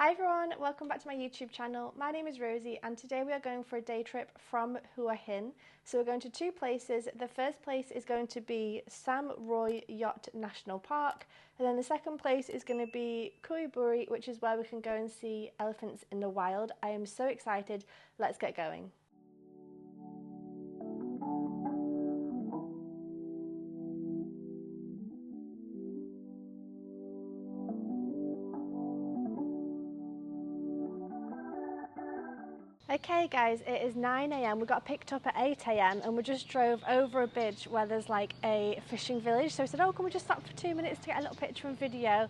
Hi everyone, welcome back to my YouTube channel. My name is Rosie and today we are going for a day trip from Hua Hin. So we're going to two places. The first place is going to be Roi Yot National Park, and then the second place is going to be Kui Buri, which is where we can go and see elephants in the wild. I am so excited. Let's get going. Okay guys, it is 9 AM, we got picked up at 8 AM and we just drove over a bridge where there's like a fishing village. So we said, oh, can we just stop for 2 minutes to get a little picture and video?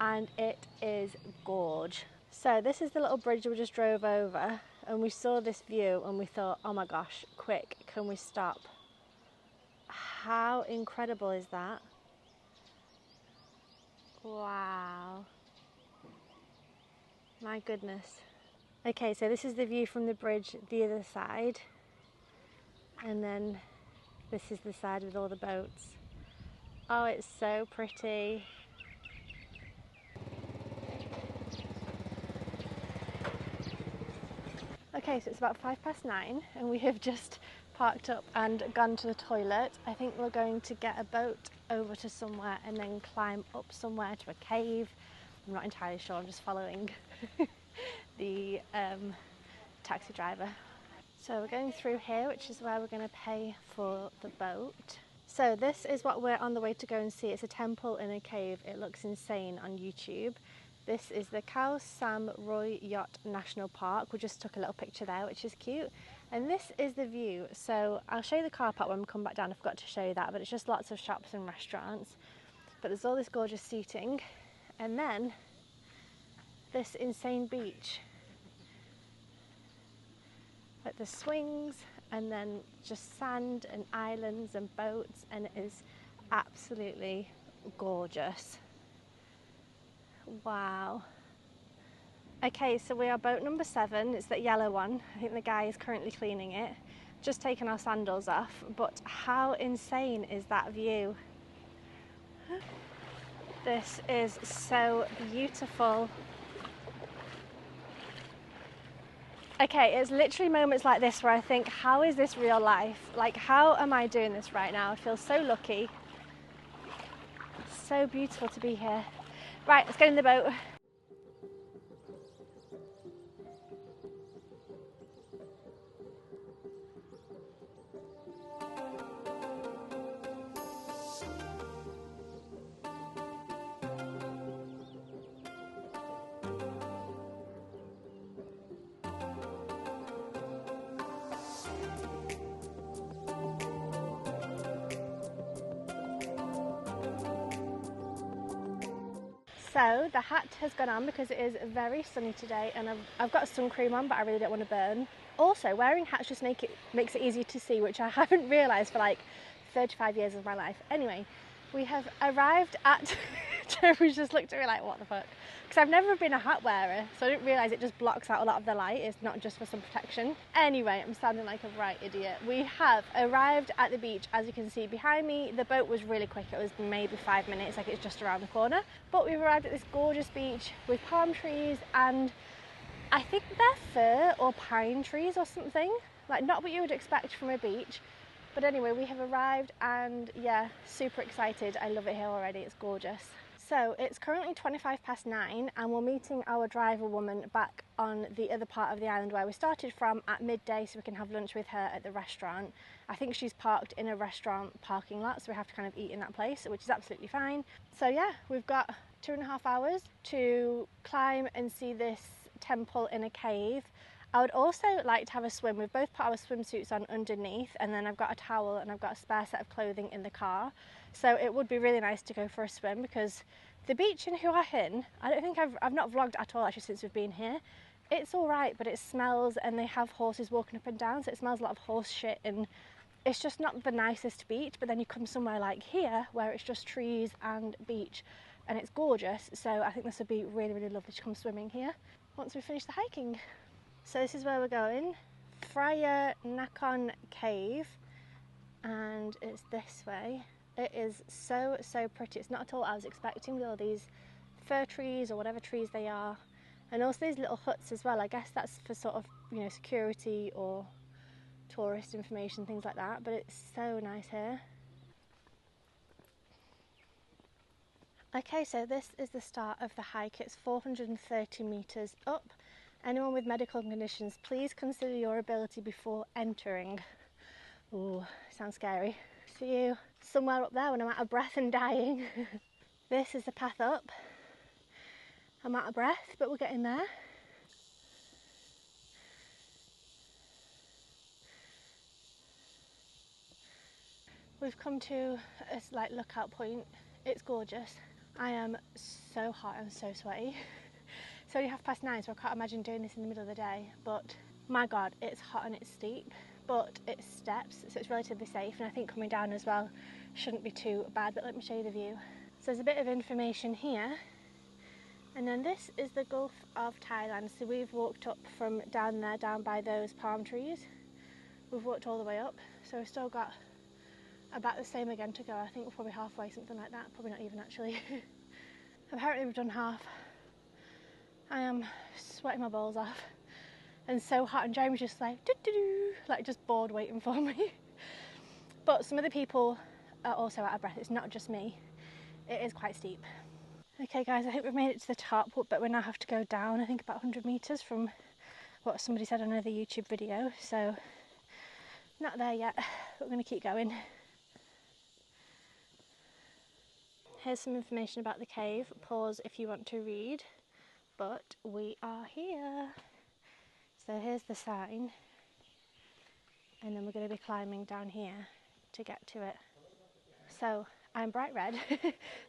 And it is gorge. So this is the little bridge we just drove over and we saw this view and we thought, oh my gosh, quick, can we stop? How incredible is that? Wow. My goodness. Okay, so this is the view from the bridge the other side, and then this is the side with all the boats. Oh, it's so pretty. Okay, so it's about 9:05 and we have just parked up and gone to the toilet. I think we're going to get a boat over to somewhere and then climb up somewhere to a cave. I'm not entirely sure, I'm just following the taxi driver. So we're going through here, which is where we're going to pay for the boat. So this is what we're on the way to go and see. It's a temple in a cave. It looks insane on YouTube. This is the Khao Sam Roi Yot National Park. We just took a little picture there, which is cute. And this is the view. So I'll show you the car park when we come back down. I forgot to show you that, but it's just lots of shops and restaurants. But there's all this gorgeous seating. And then this insane beach. Like the swings and then just sand and islands and boats, and it is absolutely gorgeous. Wow. Okay, so we are boat number 7. It's that yellow one. I think the guy is currently cleaning it. Just taken our sandals off, but how insane is that view? This is so beautiful. Okay, it's literally moments like this where I think, how is this real life? Like, how am I doing this right now? I feel so lucky. So beautiful to be here. Right, let's get in the boat. So the hat has gone on because it is very sunny today, and I've got sun cream on, but I really don't want to burn. Also, wearing hats just makes it easier to see, which I haven't realised for like 35 years of my life. Anyway, we have arrived at Jeremy just looked at me like, what the fuck? Because I've never been a hat wearer, so I didn't realise it just blocks out a lot of the light. It's not just for some protection. Anyway, I'm sounding like a right idiot. We have arrived at the beach. As you can see behind me, the boat was really quick. It was maybe 5 minutes, like it's just around the corner. But we've arrived at this gorgeous beach with palm trees, and I think they're fir or pine trees or something. Like, not what you would expect from a beach. But anyway, we have arrived and yeah, super excited. I love it here already, it's gorgeous. So it's currently 9:25 and we're meeting our driver woman back on the other part of the island where we started from at midday, so we can have lunch with her at the restaurant. I think she's parked in a restaurant parking lot, so we have to kind of eat in that place, which is absolutely fine. So yeah, we've got 2.5 hours to climb and see this temple in a cave. I would also like to have a swim. We've both put our swimsuits on underneath, and then I've got a towel and I've got a spare set of clothing in the car. So it would be really nice to go for a swim, because the beach in Hua Hin, I don't think I've not vlogged at all actually since we've been here. It's all right, but it smells, and they have horses walking up and down, so it smells a lot of horse shit, and it's just not the nicest beach. But then you come somewhere like here where it's just trees and beach and it's gorgeous. So I think this would be really, really lovely to come swimming here once we finish the hiking. So this is where we're going, Phraya Nakhon Cave, and it's this way. It is so pretty. It's not at all what I was expecting, with all these fir trees or whatever trees they are, And also these little huts as well, I guess that's for sort of, you know, security or tourist information, things like that, but it's so nice here. Okay, so this is the start of the hike. It's 430 metres up. Anyone with medical conditions, please consider your ability before entering. Ooh, sounds scary. See you somewhere up there when I'm out of breath and dying. This is the path up. I'm out of breath, but we're getting there. We've come to a like lookout point. It's gorgeous. I am so hot, I'm so sweaty. It's only 9:30, so I can't imagine doing this in the middle of the day, but my god, it's hot and it's steep, but it's steps, so it's relatively safe, and I think coming down as well shouldn't be too bad. But let me show you the view. So there's a bit of information here, and then this is the Gulf of Thailand. So we've walked up from down there, down by those palm trees. We've walked all the way up, so we've still got about the same again to go. I think we're probably halfway, something like that, probably not even actually. Apparently we've done half. I am sweating my balls off and so hot, and Jeremy's just like doo-doo-doo, like just bored waiting for me. But some of the people are also out of breath, it's not just me. It is quite steep. Okay guys, I think we've made it to the top, but we now have to go down, I think about 100 metres from what somebody said on another YouTube video, so not there yet, but we're going to keep going. Here's some information about the cave. Pause if you want to read, but we are here. So here's the sign, and then we're going to be climbing down here to get to it. So I'm bright red,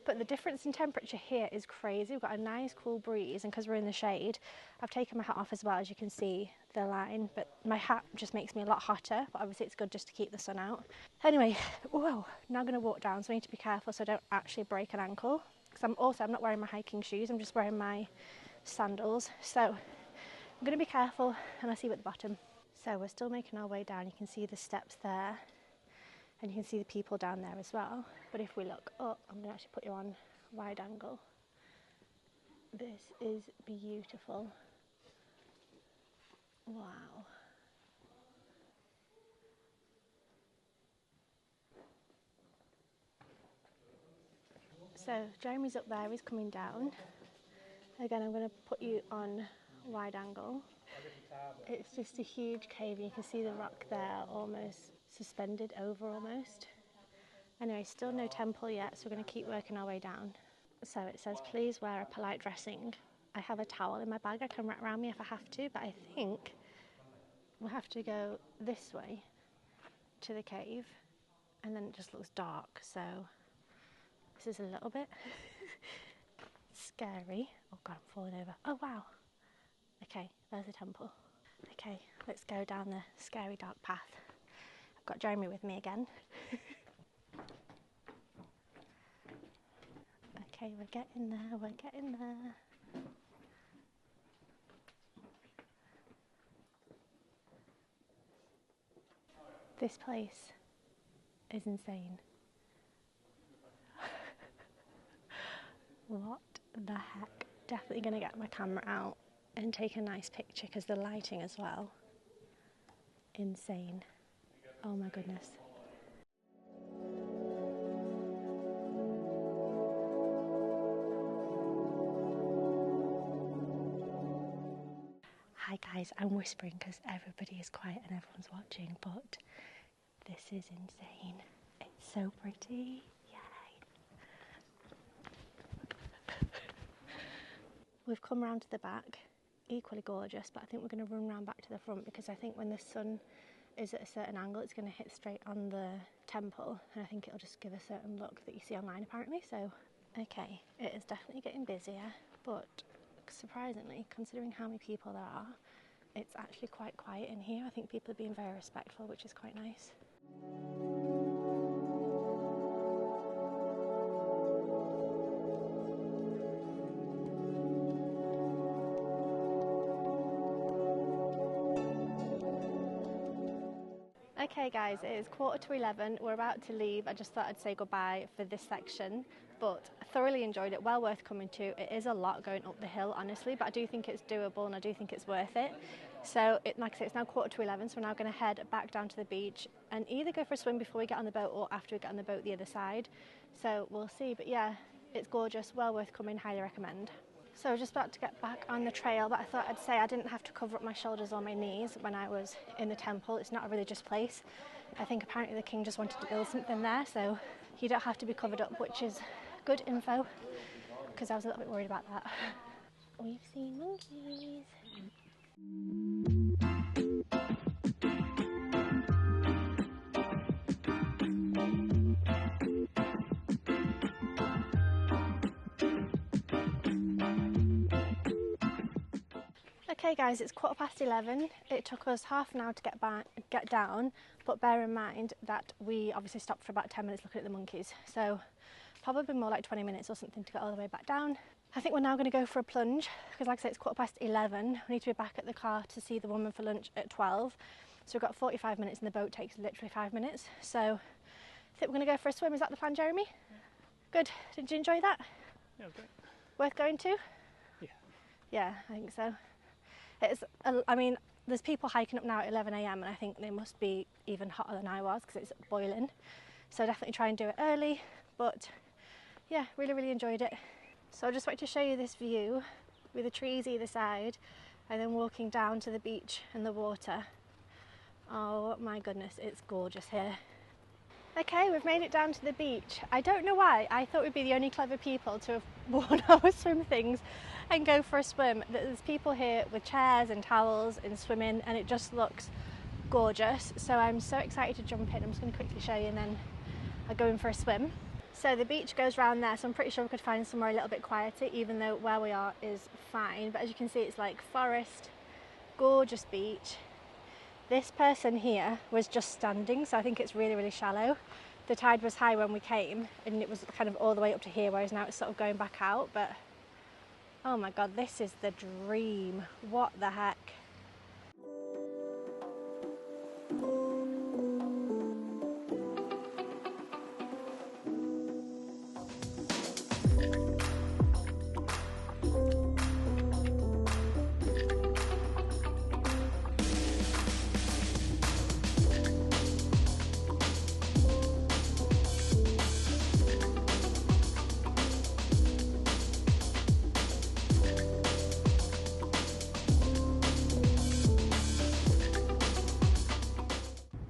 but the difference in temperature here is crazy. We've got a nice cool breeze, and because we're in the shade, I've taken my hat off as well, as you can see the line, but my hat just makes me a lot hotter, but obviously it's good just to keep the sun out. Anyway, whoa, now I'm going to walk down, so I need to be careful so I don't actually break an ankle, because I'm not wearing my hiking shoes, I'm just wearing my sandals, so I'm going to be careful, and I'll see you at the bottom. So we're still making our way down. You can see the steps there, and you can see the people down there as well. But if we look up, I'm going to actually put you on wide angle. This is beautiful. Wow. So Jeremy's up there, he's coming down. Again, I'm going to put you on wide angle. It's just a huge cave, and you can see the rock there almost suspended over almost. Anyway, still no temple yet, so we're going to keep working our way down. So it says, please wear a polite dressing. I have a towel in my bag, I can wrap around me if I have to, but I think we'll have to go this way to the cave, and then it just looks dark, so this is a little bit scary. Oh god, I'm falling over. Oh wow. Okay, there's a temple. Okay, let's go down the scary dark path. I've got Jeremy with me again. Okay, we're getting there, we're getting there. This place is insane. What the heck? Definitely going to get my camera out and take a nice picture, because the lighting as well. Insane. Oh my goodness. Hi guys, I'm whispering because everybody is quiet and everyone's watching, but this is insane. It's so pretty. We've come round to the back, equally gorgeous, but I think we're going to run round back to the front, because I think when the sun is at a certain angle, it's going to hit straight on the temple, and I think it'll just give a certain look that you see online apparently. So, okay, it is definitely getting busier, but surprisingly, considering how many people there are, it's actually quite quiet in here. I think people are being very respectful, which is quite nice. Okay guys, it is 11:15. We're about to leave. I just thought I'd say goodbye for this section. but I thoroughly enjoyed it, well worth coming to. It is a lot going up the hill, honestly, but I do think it's doable and I do think it's worth it. So, like I say, it's now 11:15, so we're now going to head back down to the beach and either go for a swim before we get on the boat or after we get on the boat the other side. So we'll see, but yeah, it's gorgeous, well worth coming, highly recommend. So I was just about to get back on the trail, but I thought I'd say I didn't have to cover up my shoulders or my knees when I was in the temple. It's not a religious place. I think apparently the king just wanted to build something there, so you don't have to be covered up, which is good info, because I was a little bit worried about that. We've seen monkeys. Okay guys, it's 11:15. It took us half an hour to get down, but bear in mind that we obviously stopped for about 10 minutes looking at the monkeys, so probably more like 20 minutes or something to get all the way back down. I think we're now going to go for a plunge, because like I say, it's 11:15. We need to be back at the car to see the woman for lunch at 12, so we've got 45 minutes and the boat takes literally 5 minutes, so I think we're going to go for a swim. Is that the plan, Jeremy? Yeah. Good. Did you enjoy that? Yeah, it was great. Worth going to? Yeah. Yeah, I think so. I mean, there's people hiking up now at 11 a.m. and I think they must be even hotter than I was because it's boiling. So definitely try and do it early, but yeah, really enjoyed it. So I just wanted to show you this view with the trees either side and then walking down to the beach and the water. Oh my goodness, it's gorgeous here. Okay, we've made it down to the beach. I don't know why, I thought we'd be the only clever people to have worn our swim things and go for a swim. There's people here with chairs and towels and swimming, and it just looks gorgeous. So I'm so excited to jump in. I'm just going to quickly show you and then I'll go in for a swim. So the beach goes round there, so I'm pretty sure we could find somewhere a little bit quieter, even though where we are is fine. But as you can see, it's like forest, gorgeous beach. This person here was just standing, so I think it's really shallow. The tide was high when we came and it was kind of all the way up to here, whereas now it's sort of going back out. But oh my god, this is the dream. What the heck?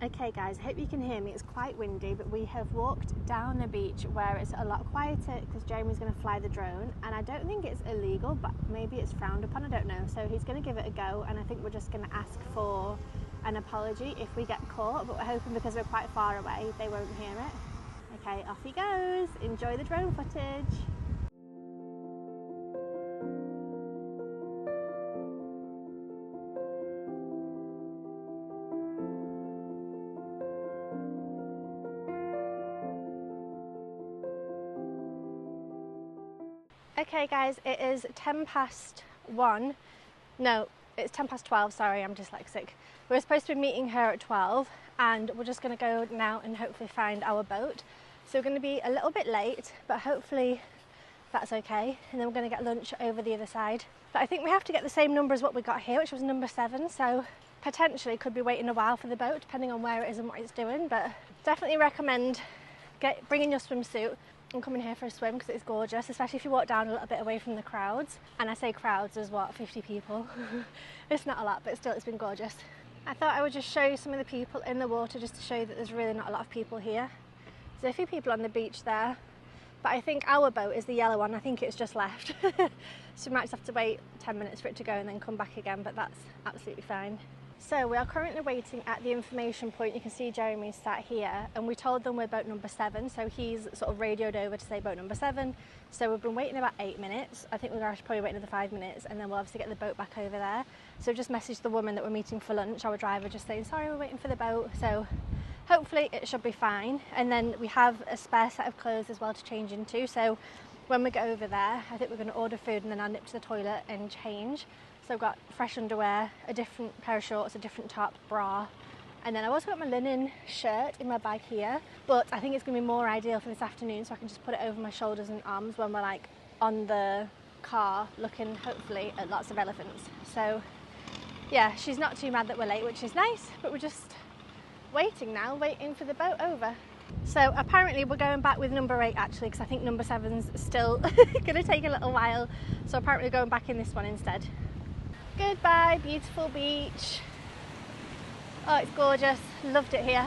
Okay guys, I hope you can hear me. It's quite windy, but we have walked down the beach where it's a lot quieter because Jeremy's going to fly the drone, and I don't think it's illegal, but maybe it's frowned upon, I don't know. So he's going to give it a go, and I think we're just going to ask for an apology if we get caught, but we're hoping because we're quite far away they won't hear it. Okay, off he goes. Enjoy the drone footage. Okay guys, it is 1:10. No, it's 12, sorry, I'm dyslexic. We were supposed to be meeting her at 12 and we're just going to go now and hopefully find our boat. So we're going to be a little bit late, but hopefully that's okay. And then we're going to get lunch over the other side. But I think we have to get the same number as what we got here, which was number 7. So potentially could be waiting a while for the boat, depending on where it is and what it's doing. But definitely recommend bringing your swimsuit and coming here for a swim because it's gorgeous, especially if you walk down a little bit away from the crowds. And I say crowds, there's what, 50 people? It's not a lot, but still it's been gorgeous. I thought I would just show you some of the people in the water just to show you that there's really not a lot of people here. There's a few people on the beach there, but I think our boat is the yellow one. I think it's just left. So we might just have to wait 10 minutes for it to go and then come back again, but that's absolutely fine. So we are currently waiting at the information point. You can see Jeremy sat here, and we told them we're boat number 7, so he's sort of radioed over to say boat number 7. So we've been waiting about 8 minutes. I think we're going to probably wait another 5 minutes, and then we'll obviously get the boat back over there. So just messaged the woman that we're meeting for lunch, our driver, just saying sorry, we're waiting for the boat. So hopefully it should be fine. And then we have a spare set of clothes as well to change into. So when we get over there, I think we're going to order food and then I'll nip to the toilet and change. So I've got fresh underwear, a different pair of shorts, a different top, bra, And then I also got my linen shirt in my bag here, but I think it's going to be more ideal for this afternoon so I can just put it over my shoulders and arms when we're like on the car looking hopefully at lots of elephants. So yeah, she's not too mad that we're late, which is nice, but we're just waiting now, waiting for the boat over. So apparently we're going back with number 8 actually, because I think number 7's still going to take a little while. So apparently we're going back in this one instead. Goodbye, beautiful beach. Oh, it's gorgeous. Loved it here.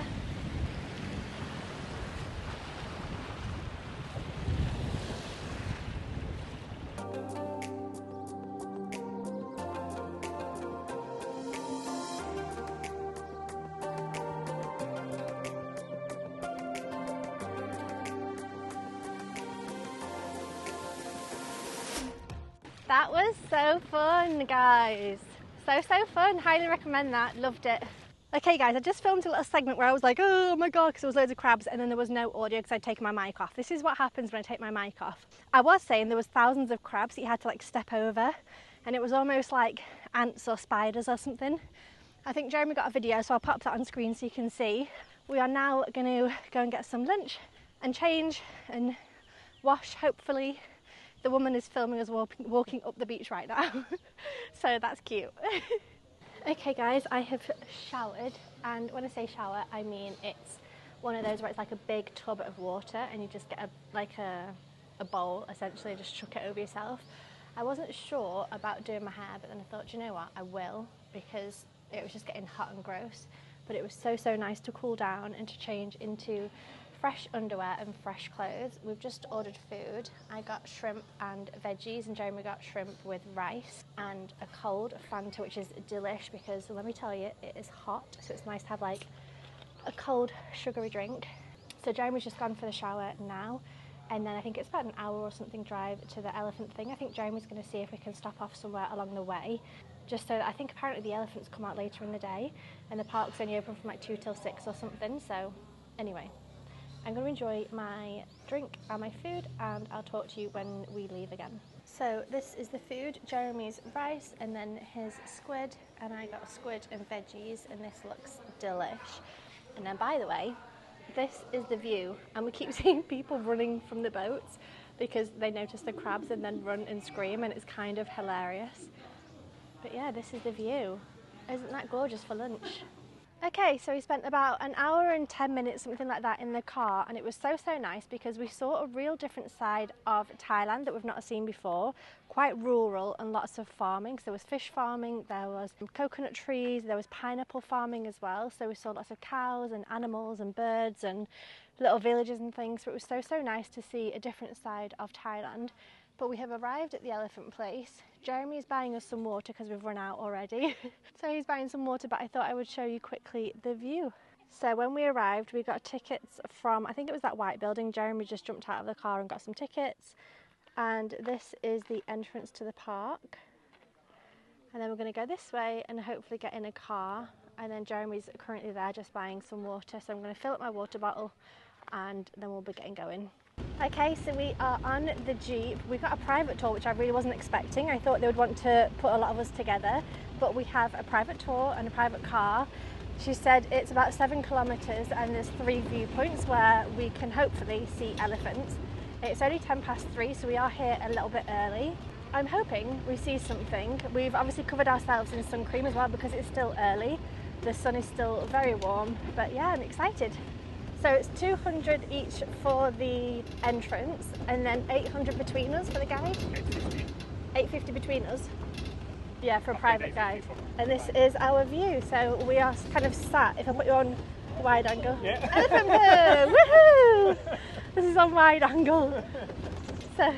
That was so fun, guys. So fun. Highly recommend that. Loved it. Okay guys, I just filmed a little segment where I was like, oh my god, because there was loads of crabs, and then there was no audio because I'd taken my mic off. This is what happens when I take my mic off. I was saying there was thousands of crabs that you had to like step over, and it was almost like ants or spiders or something. I think Jeremy got a video, so I'll pop that on screen so you can see. We are now going to go and get some lunch and change and wash, hopefully. The woman is filming us walking up the beach right now, so that's cute. Okay guys, I have showered, and when I say shower, I mean it's one of those where it's like a big tub of water and you just get a bowl, essentially, just chuck it over yourself. I wasn't sure about doing my hair, but then I thought, you know what, I will, because it was just getting hot and gross. But it was so nice to cool down and to change into fresh underwear and fresh clothes. We've just ordered food. I got shrimp and veggies, and Jeremy got shrimp with rice and a cold Fanta, which is delish because let me tell you, it is hot, so it's nice to have like a cold sugary drink. So Jeremy's just gone for the shower now, and then I think it's about an hour or something drive to the elephant thing. I think Jeremy's going to see if we can stop off somewhere along the way, just so that I think apparently the elephants come out later in the day and the park's only open from like 2 till 6 or something. So anyway, I'm going to enjoy my drink and my food, and I'll talk to you when we leave again. So this is the food, Jeremy's rice and then his squid, and I got squid and veggies, and this looks delish. And then by the way, this is the view, and we keep seeing people running from the boats because they notice the crabs and then run and scream, and it's kind of hilarious. But yeah, this is the view. Isn't that gorgeous for lunch? Okay, so we spent about an hour and 10 minutes, something like that, in the car, and it was so nice because we saw a real different side of Thailand that we've not seen before. Quite rural and lots of farming. So there was fish farming, there was coconut trees, there was pineapple farming as well. So we saw lots of cows and animals and birds and little villages and things. So it was so nice to see a different side of Thailand. But we have arrived at the elephant place. Jeremy is buying us some water because we've run out already. So he's buying some water, but I thought I would show you quickly the view. So when we arrived, we got tickets from, I think it was that white building. Jeremy just jumped out of the car and got some tickets. And this is the entrance to the park. And then we're going to go this way and hopefully get in a car. And then Jeremy's currently there just buying some water. So I'm going to fill up my water bottle and then we'll be getting going. Okay, so we are on the Jeep. We got a private tour, which I really wasn't expecting. I thought they would want to put a lot of us together, but we have a private tour and a private car. She said it's about 7 kilometres and there's 3 viewpoints where we can hopefully see elephants. It's only 3:10, so we are here a little bit early. I'm hoping we see something. We've obviously covered ourselves in sun cream as well because it's still early. The sun is still very warm, but yeah, I'm excited. So it's 200 each for the entrance and then 800 between us for the guide. 850 between us. Yeah, for a private guide. And this is our view. So we are kind of sat, if I put you on wide angle. Yeah. Elephant poo! Woohoo! This is on wide angle. So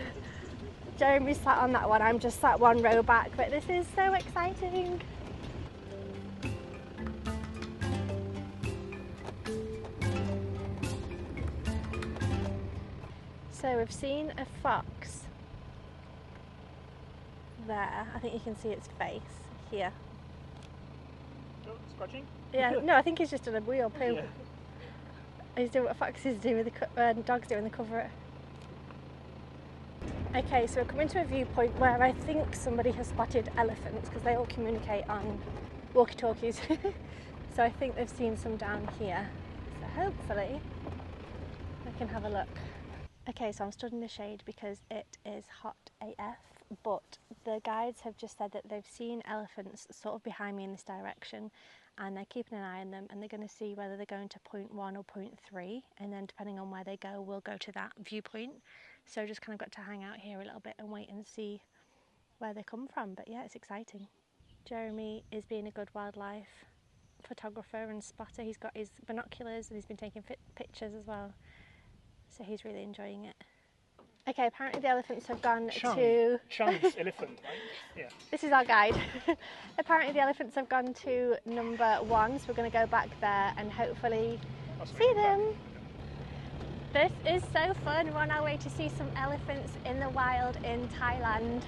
Jeremy's sat on that one, I'm just sat one row back, but this is so exciting. So we've seen a fox there. I think you can see its face here. Oh, scratching? Yeah, no, I think he's just done a wheel poo. Yeah. He's doing what foxes do with the dogs do when they cover it. Okay, so we're coming to a viewpoint where I think somebody has spotted elephants because they all communicate on walkie-talkies. So I think they've seen some down here. So hopefully I can have a look. Okay, so I'm stood in the shade because it is hot AF, but the guides have just said that they've seen elephants sort of behind me in this direction, and they're keeping an eye on them, and they're going to see whether they're going to point 1 or point 3, and then depending on where they go, we'll go to that viewpoint. So just kind of got to hang out here a little bit and wait and see where they come from. But yeah, it's exciting. Jeremy is being a good wildlife photographer and spotter. He's got his binoculars and he's been taking pictures as well. So he's really enjoying it. Okay, apparently the elephants have gone to... Chang's elephant, right? Yeah. This is our guide. Apparently the elephants have gone to number 1, so we're going to go back there and hopefully see them. This is so fun. We're on our way to see some elephants in the wild in Thailand.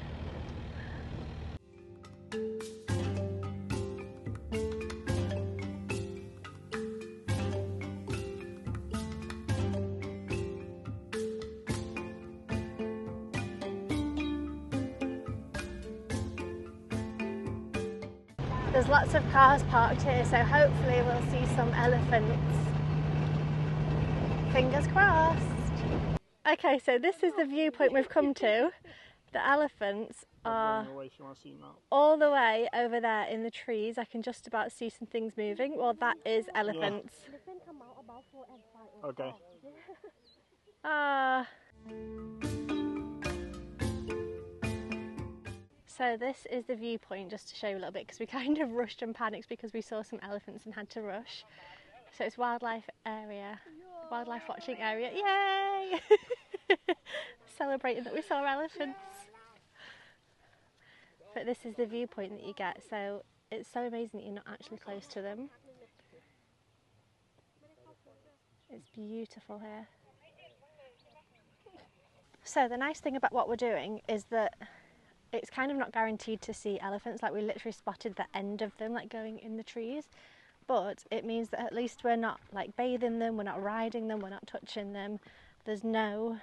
There's lots of cars parked here, so hopefully we'll see some elephants. Fingers crossed. Okay, so this is the viewpoint we've come to. The elephants are all the way over there in the trees. I can just about see some things moving. Well, that is elephants. Yeah. Okay. So this is the viewpoint, just to show you a little bit, because we kind of rushed and panicked because we saw some elephants and had to rush. So it's wildlife area, wildlife watching area. Yay! Celebrating that we saw elephants. But this is the viewpoint that you get, so it's so amazing that you're not actually close to them. It's beautiful here. So the nice thing about what we're doing is that it's kind of not guaranteed to see elephants. Like, we literally spotted the end of them, like going in the trees, but it means that at least we're not like bathing them, we're not riding them, we're not touching them. There's no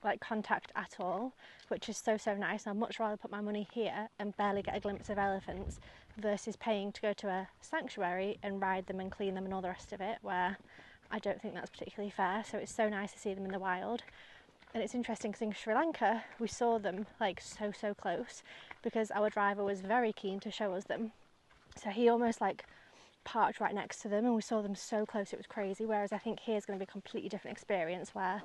like contact at all, which is so nice. I'd much rather put my money here and barely get a glimpse of elephants versus paying to go to a sanctuary and ride them and clean them and all the rest of it, where I don't think that's particularly fair. So it's so nice to see them in the wild. And it's interesting because in Sri Lanka we saw them like so close because our driver was very keen to show us them. So he almost like parked right next to them and we saw them so close, it was crazy. Whereas I think here's going to be a completely different experience where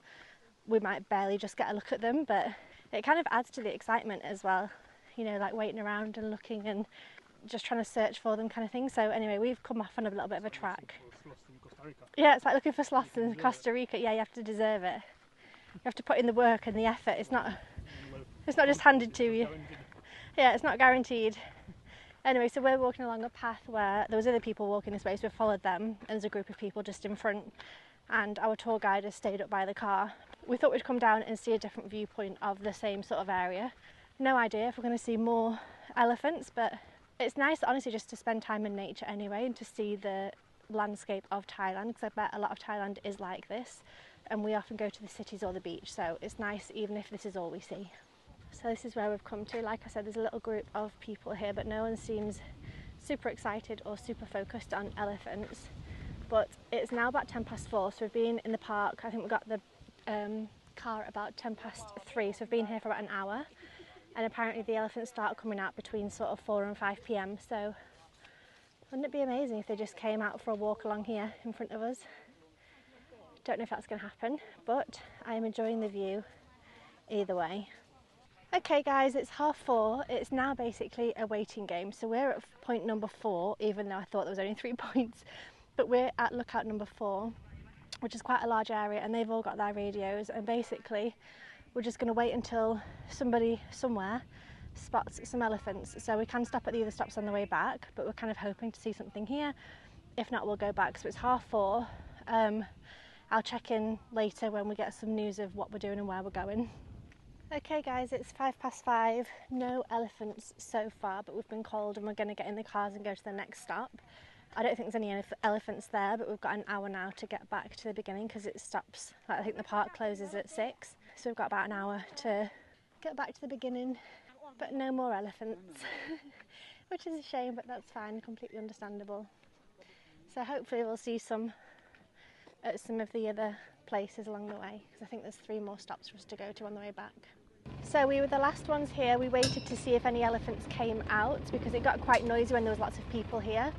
we might barely just get a look at them, but it kind of adds to the excitement as well, you know, like waiting around and looking and just trying to search for them kind of thing. So anyway, we've come off on a little bit of a track. Yeah, it's like looking for sloths in Costa Rica. Yeah, you have to deserve it. You have to put in the work and the effort. It's not just handed to you. Yeah, it's not guaranteed. Anyway, so we're walking along a path where there was other people walking this way, so we followed them, and there's a group of people just in front, and our tour guide has stayed up by the car. We thought we'd come down and see a different viewpoint of the same sort of area. No idea if we're going to see more elephants, but it's nice honestly just to spend time in nature anyway and to see the landscape of Thailand, because I bet a lot of Thailand is like this. And we often go to the cities or the beach, so it's nice even if this is all we see. So this is where we've come to. Like I said, there's a little group of people here, but no one seems super excited or super focused on elephants. But it's now about 4:10, so we've been in the park. I think we got the car about 3:10, so we've been here for about an hour. And apparently the elephants start coming out between sort of 4 and 5 p.m. So wouldn't it be amazing if they just came out for a walk along here in front of us? Don't know if that's going to happen, but I am enjoying the view either way. Okay guys, it's 4:30. It's now basically a waiting game. So we're at point number 4, even though I thought there was only 3 points. But we're at lookout number 4, which is quite a large area, and they've all got their radios. And basically, we're just going to wait until somebody somewhere spots some elephants. So we can stop at the other stops on the way back, but we're kind of hoping to see something here. If not, we'll go back. So it's 4:30. I'll check in later when we get some news of what we're doing and where we're going. Okay guys, it's 5:05. No elephants so far, but we've been called and we're going to get in the cars and go to the next stop. I don't think there's any elephants there, but we've got an hour now to get back to the beginning because it stops, I think the park closes at 6. So we've got about an hour to get back to the beginning, but no more elephants, which is a shame, but that's fine, completely understandable. So hopefully we'll see some at some of the other places along the way, because I think there's 3 more stops for us to go to on the way back. So we were the last ones here. We waited to see if any elephants came out because it got quite noisy when there was lots of people here.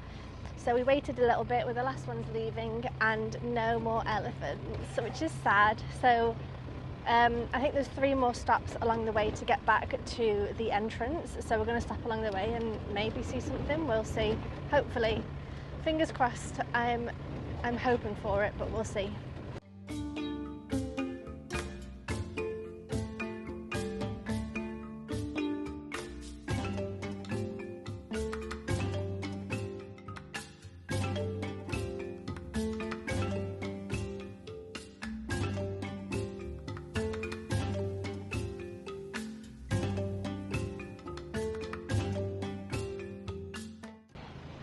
So we waited a little bit, we're the last ones leaving, and no more elephants, which is sad. So I think there's 3 more stops along the way to get back to the entrance. So we're going to stop along the way and maybe see something. We'll see. Hopefully, fingers crossed. I'm hoping for it, but we'll see.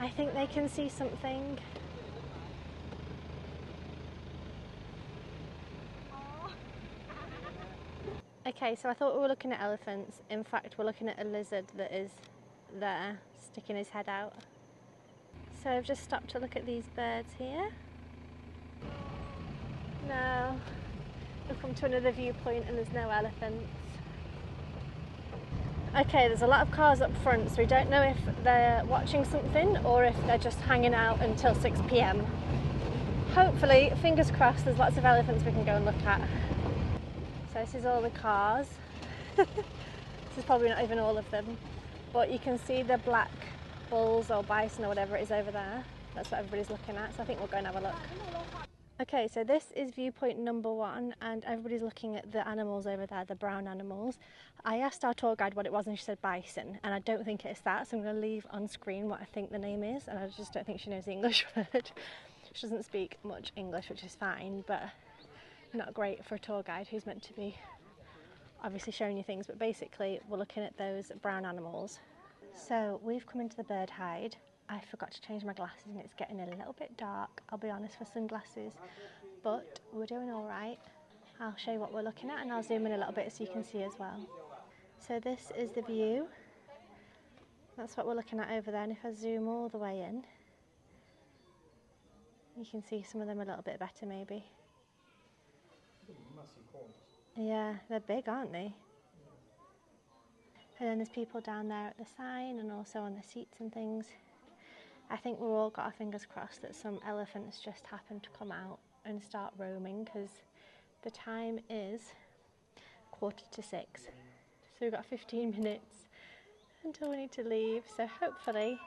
I think they can see something. Okay, so I thought we were looking at elephants. In fact, we're looking at a lizard that is there, sticking his head out. So I've just stopped to look at these birds here. No, we've come to another viewpoint and there's no elephants. Okay, there's a lot of cars up front, so we don't know if they're watching something or if they're just hanging out until 6 p.m. Hopefully, fingers crossed, there's lots of elephants we can go and look at. So this is all the cars. This is probably not even all of them, but you can see the black bulls or bison or whatever it is over there. That's what everybody's looking at, so I think we'll go and have a look. Okay, so this is viewpoint number 1 and everybody's looking at the animals over there, the brown animals. I asked our tour guide what it was and she said bison, and I don't think it's that, so I'm going to leave on screen what I think the name is, and I just don't think she knows the English word. She doesn't speak much English, which is fine, but not great for a tour guide who's meant to be obviously showing you things, but basically we're looking at those brown animals. So we've come into the bird hide. I forgot to change my glasses and it's getting a little bit dark, I'll be honest, for sunglasses, but we're doing all right. I'll show you what we're looking at and I'll zoom in a little bit so you can see as well. So this is the view. That's what we're looking at over there, and if I zoom all the way in, you can see some of them a little bit better maybe. Yeah, they're big, aren't they? And then there's people down there at the sign and also on the seats and things. I think we've all got our fingers crossed that some elephants just happen to come out and start roaming, because the time is 6:15. So we've got 15 minutes until we need to leave. So hopefully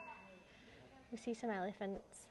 we see some elephants.